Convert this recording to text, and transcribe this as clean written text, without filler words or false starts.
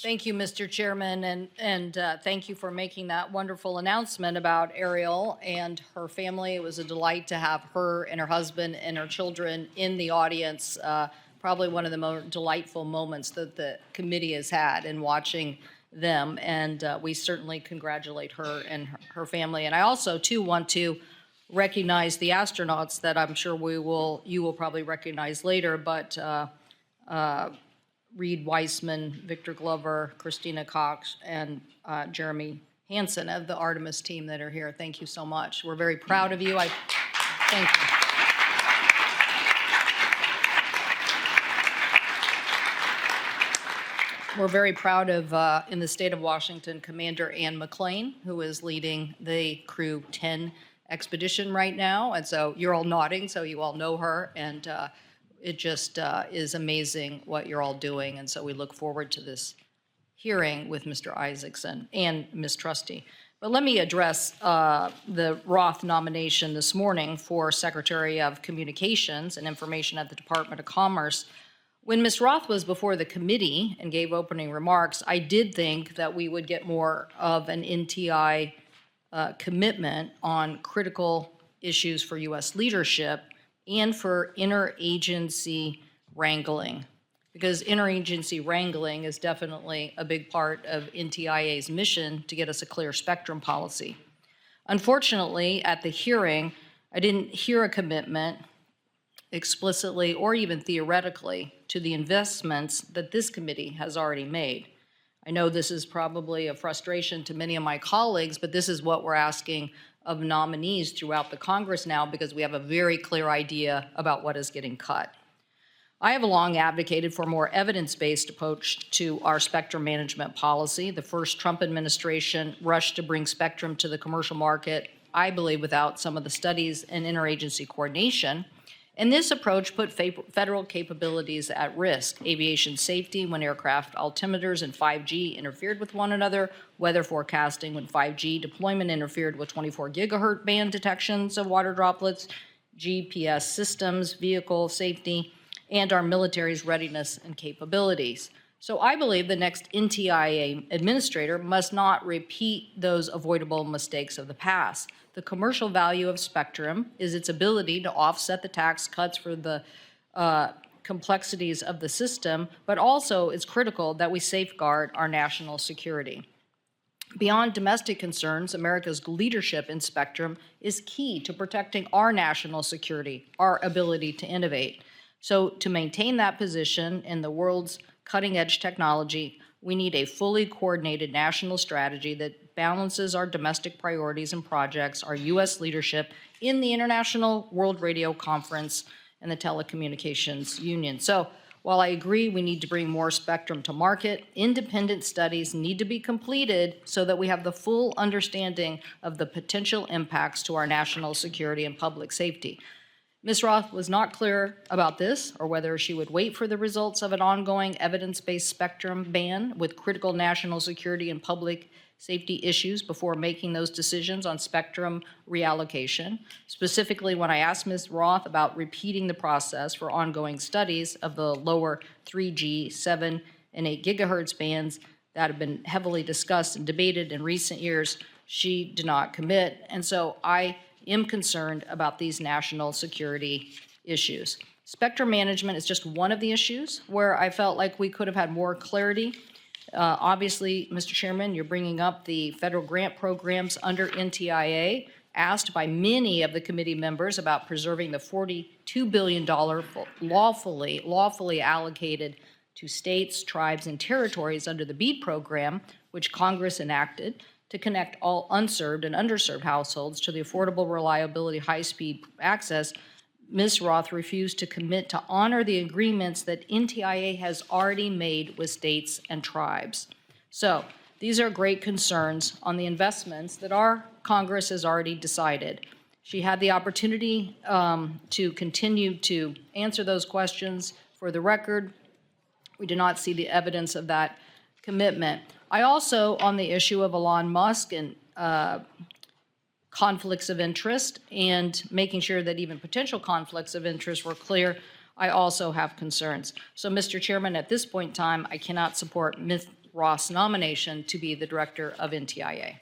Thank you, Mr. Chairman, and thank you for making that wonderful announcement about Arielle and her family. It was a delight to have her and her husband and her children in the audience. Probably one of the most delightful moments that the committee has had in watching them, and we certainly congratulate her and her family. And I also, too, want to recognize the astronauts that I'm sure you will probably recognize later, but Reed Weissman, Victor Glover, Christina Cox, and Jeremy Hansen of the Artemis team that are here. Thank you so much. We're very proud of you. Thank you. We're very proud of, in the state of Washington, Commander Ann McClain, who is leading the Crew 10 expedition right now. And so you're all nodding, so you all know her. And it just is amazing what you're all doing. And so we look forward to this hearing with Mr. Isaacson and Ms. Trusty. But let me address the Roth nomination this morning for Secretary of Communications and Information at the Department of Commerce. When Ms. Roth was before the committee and gave opening remarks, I did think that we would get more of an NTIA commitment on critical issues for U.S. leadership and for interagency wrangling, because interagency wrangling is definitely a big part of NTIA's mission to get us a clear spectrum policy. Unfortunately, at the hearing, I didn't hear a commitment explicitly or even theoretically to the investments that this committee has already made. I know this is probably a frustration to many of my colleagues, but this is what we're asking of nominees throughout the Congress now, because we have a very clear idea about what is getting cut. I have long advocated for a more evidence-based approach to our spectrum management policy. The first Trump administration rushed to bring spectrum to the commercial market, I believe, without some of the studies and interagency coordination. And this approach put federal capabilities at risk: aviation safety when aircraft altimeters and 5G interfered with one another, weather forecasting when 5G deployment interfered with 24 gigahertz band detections of water droplets, GPS systems, vehicle safety, and our military's readiness and capabilities. So I believe the next NTIA administrator must not repeat those avoidable mistakes of the past. The commercial value of spectrum is its ability to offset the tax cuts for the complexities of the system, but also it's critical that we safeguard our national security. Beyond domestic concerns, America's leadership in spectrum is key to protecting our national security, our ability to innovate. So to maintain that position in the world's cutting-edge technology, we need a fully coordinated national strategy that balances our domestic priorities and projects, our U.S. leadership in the International World Radio Conference and the Telecommunications Union. So while I agree we need to bring more spectrum to market, independent studies need to be completed so that we have the full understanding of the potential impacts to our national security and public safety. Ms. Roth was not clear about this, or whether she would wait for the results of an ongoing evidence-based spectrum ban with critical national security and public safety issues before making those decisions on spectrum reallocation. Specifically, when I asked Ms. Roth about repeating the process for ongoing studies of the lower 3G, 7, and 8 gigahertz bands that have been heavily discussed and debated in recent years, she did not commit. And so I am concerned about these national security issues. Spectrum management is just one of the issues where I felt like we could have had more clarity. Obviously, Mr. Chairman, you're bringing up the federal grant programs under NTIA, asked by many of the committee members about preserving the $42 billion lawfully allocated to states, tribes, and territories under the BEAD program, which Congress enacted to connect all unserved and underserved households to the affordable, reliability, high-speed access. Ms. Roth refused to commit to honor the agreements that NTIA has already made with states and tribes. So these are great concerns on the investments that our Congress has already decided. She had the opportunity to continue to answer those questions. For the record, we do not see the evidence of that commitment. I also, on the issue of Elon Musk and conflicts of interest and making sure that even potential conflicts of interest were clear, I also have concerns. So, Mr. Chairman, at this point in time, I cannot support Roth's nomination to be the director of NTIA.